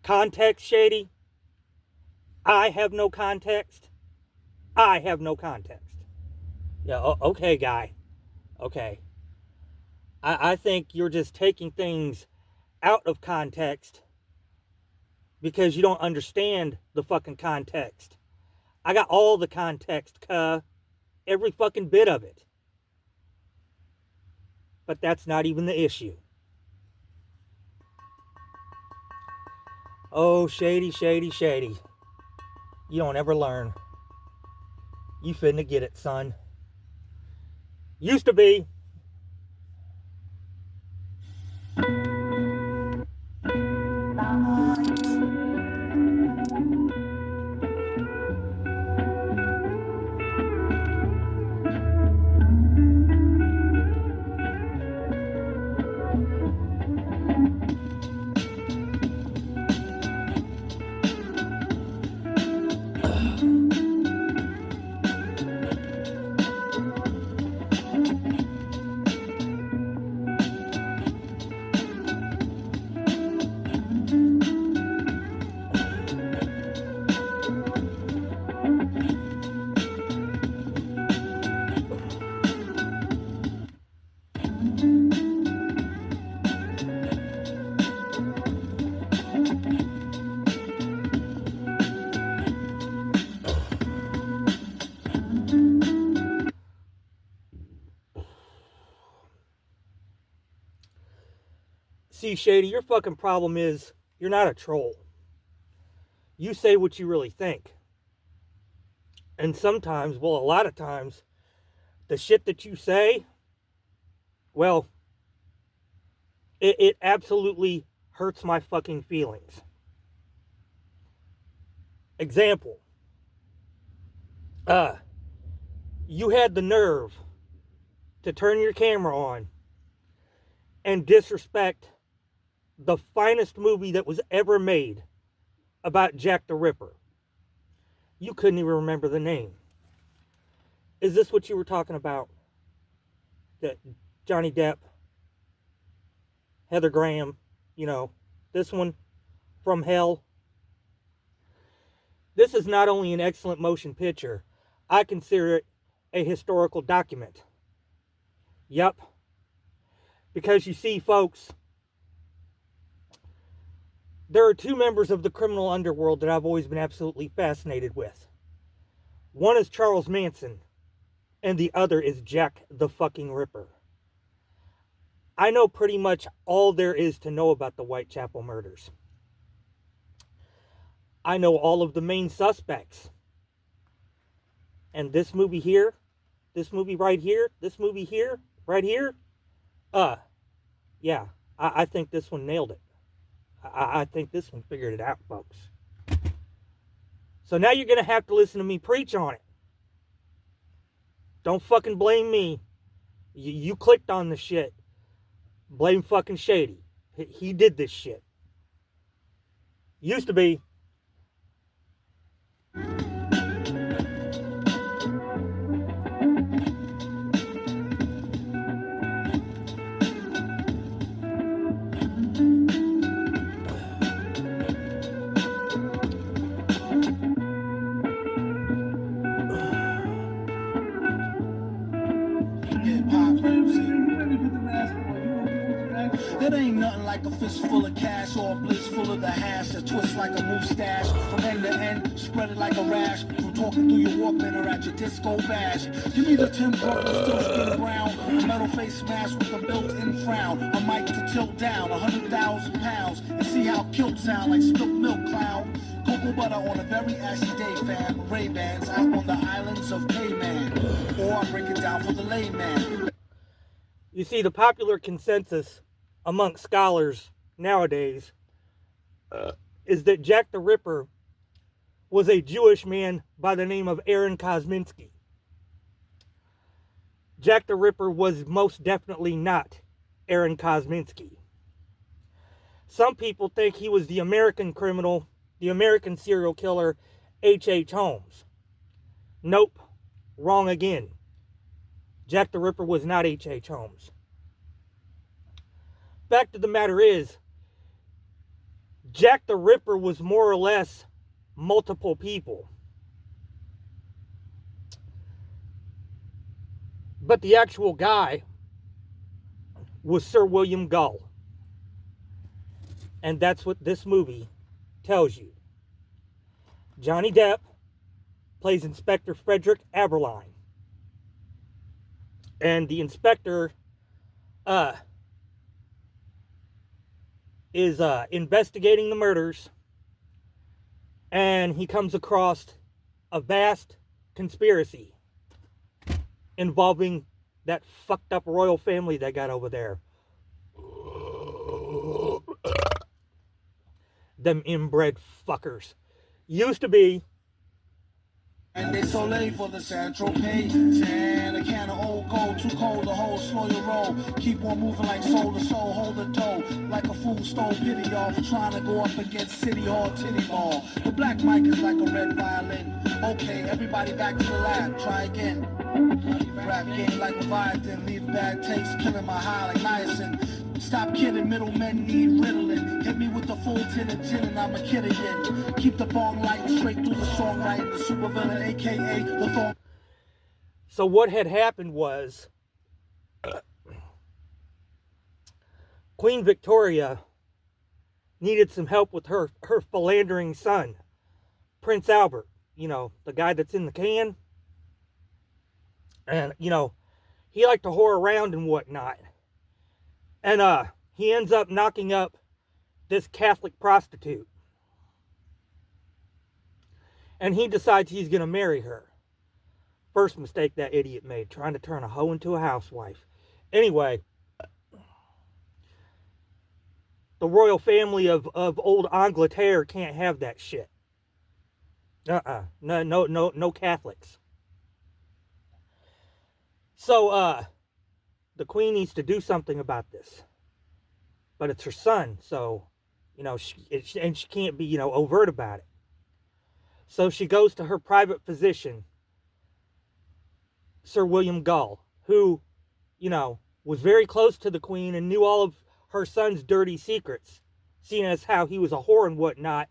Context, Shady? I have no context? I have no context. Yeah, okay, guy. Okay. I think you're just taking things out of context because you don't understand the fucking context. I got all the context, every fucking bit of it. But that's not even the issue. Oh, Shady, Shady, Shady. You don't ever learn. You finna get it, son. Used to be. See, Shady, your fucking problem is you're not a troll. You say what you really think. And sometimes, well, a lot of times, the shit that you say, well, it absolutely hurts my fucking feelings. Example. You had the nerve to turn your camera on and disrespect the finest movie that was ever made about Jack the Ripper. You couldn't even remember the name. Is this what you were talking about? That Johnny Depp, Heather Graham, this one, From Hell. This is not only an excellent motion picture, I consider it a historical document. Yep. Because you see, folks, there are two members of the criminal underworld that I've always been absolutely fascinated with. One is Charles Manson, and the other is Jack the fucking Ripper. I know pretty much all there is to know about the Whitechapel murders. I know all of the main suspects. And this movie here, this movie right here, this movie here, right here, yeah, I think this one nailed it. I think this one figured it out, folks. So now you're going to have to listen to me preach on it. Don't fucking blame me. You clicked on the shit. Blame fucking Shady. He did this shit. Used to be. It ain't nothing like a fist full of cash or a blitz full of the hash that twists like a mustache. From end to end, spread it like a rash. From talking through your Walkman or at your disco bash. You need a Tim Brooklyn still skin brown. A metal face smash with a built-in frown. A mic to tilt down 100,000 pounds. And see how kilt sound like spilt milk cloud. Cocoa butter on a very ashy day, fam. Ray-Bans out on the islands of Cayman. Or I break it down for the layman. You see, the popular consensus amongst scholars nowadays is that Jack the Ripper was a Jewish man by the name of Aaron Kosminski. Jack the Ripper was most definitely not Aaron Kosminski. Some people think he was the American criminal, the American serial killer, H.H. Holmes. Nope, wrong again. Jack the Ripper was not H.H. Holmes. Fact of the matter is, Jack the Ripper was more or less multiple people. But the actual guy was Sir William Gull. And that's what this movie tells you. Johnny Depp plays Inspector Frederick Aberline. And the inspector is investigating the murders. And he comes across a vast conspiracy involving that fucked up royal family they got over there. Them inbred fuckers. Used to be. And they so late for the Central Pay. And a can of old gold, too cold to hold, slow your roll. Keep on moving like soul to soul, hold the dough. Like a fool stole pity y'all for trying to go up against City Hall Titty Ball. The black mic is like a red violin. Okay, everybody back to the lab, try again. Rap game like Leviathan, leave bad taste, killing my high like niacin. Stop kidding, middlemen need Ritalin. Hit me with the full tin of gin and I'm a kid again. Keep the bong light straight through the songwriting, the supervillain, aka the thorn. So what had happened was Queen Victoria needed some help with her philandering son, Prince Albert. You know, the guy that's in the can. And, you know, he liked to whore around and whatnot. And he ends up knocking up this Catholic prostitute. And he decides he's going to marry her. First mistake that idiot made, trying to turn a hoe into a housewife. Anyway, the royal family of old Angleterre can't have that shit. No Catholics. So, the queen needs to do something about this. But it's her son, so, you know, she can't be, you know, overt about it. So she goes to her private physician, Sir William Gull, who, you know, was very close to the queen and knew all of her son's dirty secrets, seeing as how he was a whore and whatnot.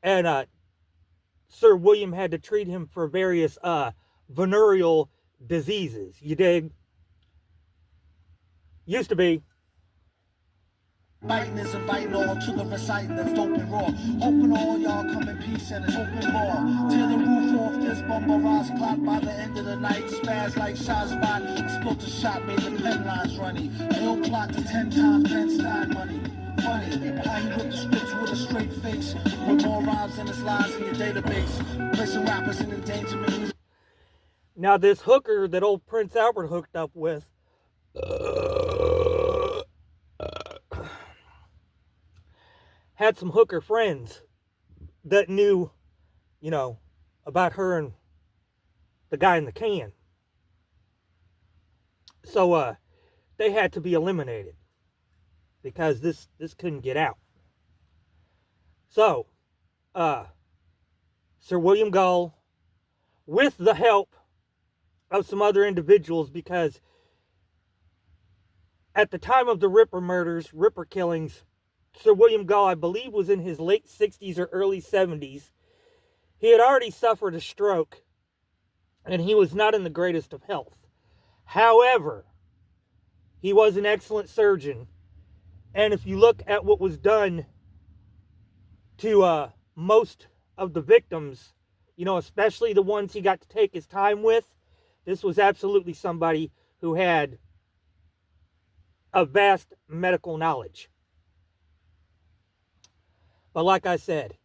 And Sir William had to treat him for various venereal diseases. You dig? Used to be. Biting is inviting all to the reciting that's dope and raw. Hoping all y'all come in peace and it's open raw. Tear the roof off this bumper rise clock by the end of the night. Spaz like shot spot. Explode the shot, made the pen lines runny. Ill plot to 10 times Ben Stein money. Funny, how he with the scripts with a straight face. With more rhymes than his lies in your database. Placing rappers in endangerment. Now this hooker that old Prince Albert hooked up with had some hooker friends that knew, you know, about her and the guy in the can. So they had to be eliminated because this couldn't get out. So Sir William Gull, with the help of some other individuals, because at the time of the Ripper killings, Sir William Gull, I believe, was in his late 60s or early 70s. He had already suffered a stroke, and he was not in the greatest of health. However, he was an excellent surgeon, and if you look at what was done to most of the victims, you know, especially the ones he got to take his time with, this was absolutely somebody who had a vast medical knowledge. But like I said,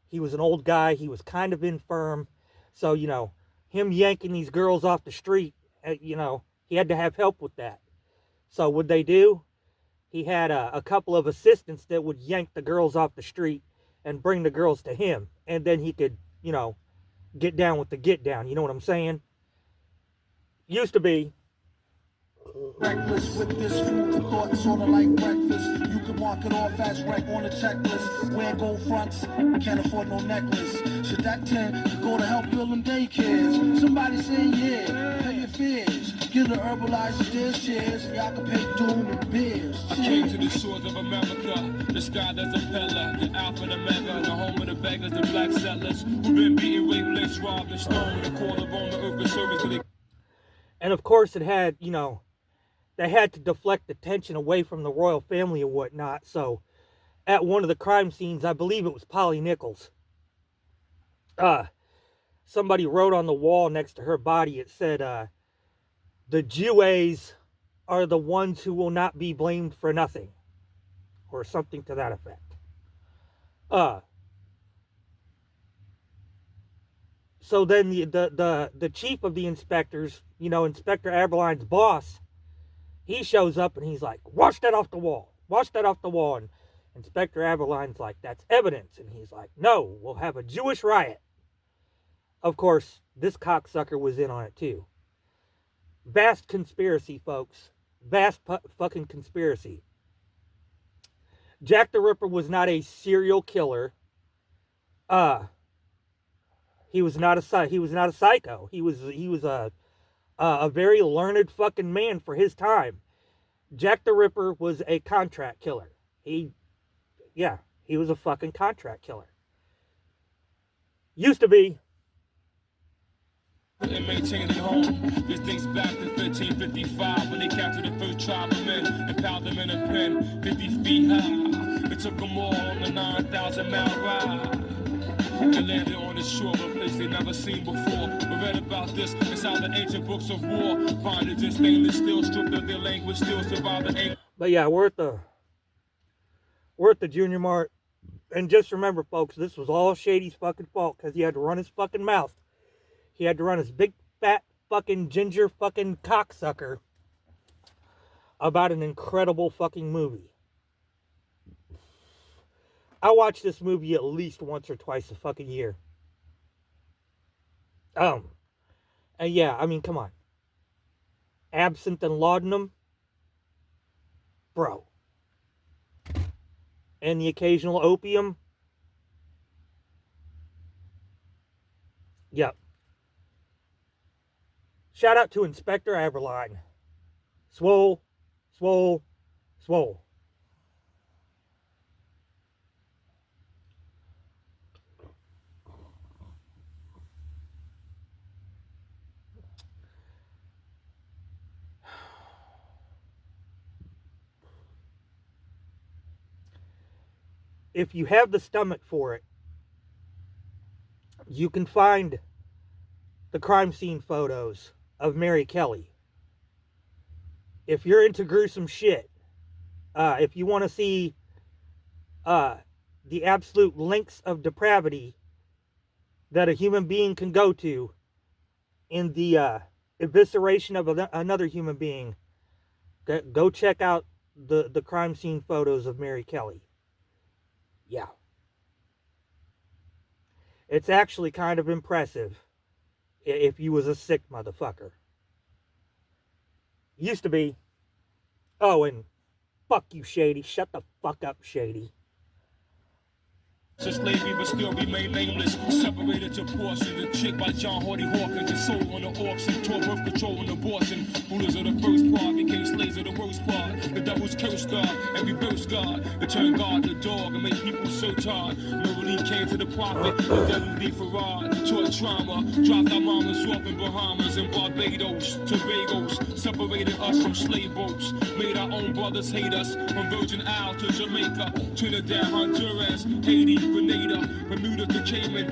he was an old guy. He was kind of infirm. So, you know, him yanking these girls off the street, you know, he had to have help with that. So what they do? He had a couple of assistants that would yank the girls off the street and bring the girls to him. And then he could, you know, get down with the get down. You know what I'm saying? Used to be. Reckless with this food for thought, sorta like breakfast. You can mark it off as wreck on a checklist. Wear gold fronts, can't afford no necklace. Should that 10 go to help build them daycares? Somebody say yeah. Pay your fears. Get the herbalized dishes, y'all can pay doom and beers. I came to the shores of America, the sky that's a pillar, the alpha and omega, the home of the beggars, the black settlers, who've been beaten, raped, lynched, robbed, and stoned with a collarbone, the earth and service. And of course, it had, they had to deflect attention away from the royal family and whatnot. So, at one of the crime scenes, I believe it was Polly Nichols. Somebody wrote on the wall next to her body. It said, "The Jeways are the ones who will not be blamed for nothing," or something to that effect. So then the chief of the inspectors, Inspector Aberline's boss, he shows up and he's like, "Wash that off the wall. Wash that off the wall." And Inspector Aberline's like, "That's evidence." And he's like, "No, we'll have a Jewish riot." Of course, this cocksucker was in on it too. Vast conspiracy, folks. Vast fucking conspiracy. Jack the Ripper was not a serial killer. He was not a psycho. He was a very learned fucking man for his time. Jack the Ripper was a contract killer. He was a fucking contract killer. Used to be. And maintaining home. This dates back to 1355 when they captured the first tribe of men and piled them in a pen 50 feet high. It took them all on the 9,000-mile ride and landed on the shore of a place they never seen before. We read about this inside the ancient books of war. Find it just stainless steel, stripped of their language, still survive the ancient. But yeah, we're at the Junior Mart, and just remember, folks, this was all Shady's fucking fault because he had to run his fucking mouth. He had to run his big, fat, fucking ginger fucking cocksucker about an incredible fucking movie. I watch this movie at least once or twice a fucking year. And yeah, I mean, come on. Absinthe and laudanum? Bro. And the occasional opium? Yep. Shout out to Inspector Aberline. Swole, swole, swole. If you have the stomach for it, you can find the crime scene photos of Mary Kelly. If you're into gruesome shit, if you want to see the absolute lengths of depravity that a human being can go to in the evisceration of another human being, go check out the crime scene photos of Mary Kelly. Yeah. It's actually kind of impressive if you was a sick motherfucker. Used to be. Oh, and fuck you, Shady. Shut the fuck up, Shady. Since slavery but still remain nameless, separated to portions. A chick by John Hardy Hawkins and sold on the auction, tore birth control and abortion. Rulers of the first part became slaves of the worst part. The devil's cursed God and reversed God. It turned God to dog and made people so tired. No relief came to the prophet, the devil be Farad. Taught trauma, dropped our mamas off in Bahamas and Barbados, Tobagos. Separated us from slave boats, made our own brothers hate us. From Virgin Isle to Jamaica, Trinidad, Honduras, Haiti, Grenada, Bermuda to Cayman,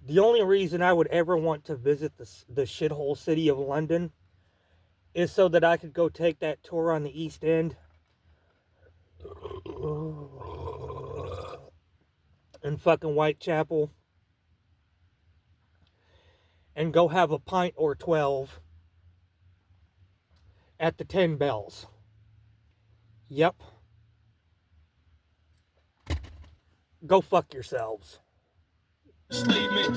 The only reason I would ever want to visit the shithole city of London is so that I could go take that tour on the East End in fucking Whitechapel and go have a pint or 12 at the 10 Bells. Yep. Go fuck yourselves. slave mix.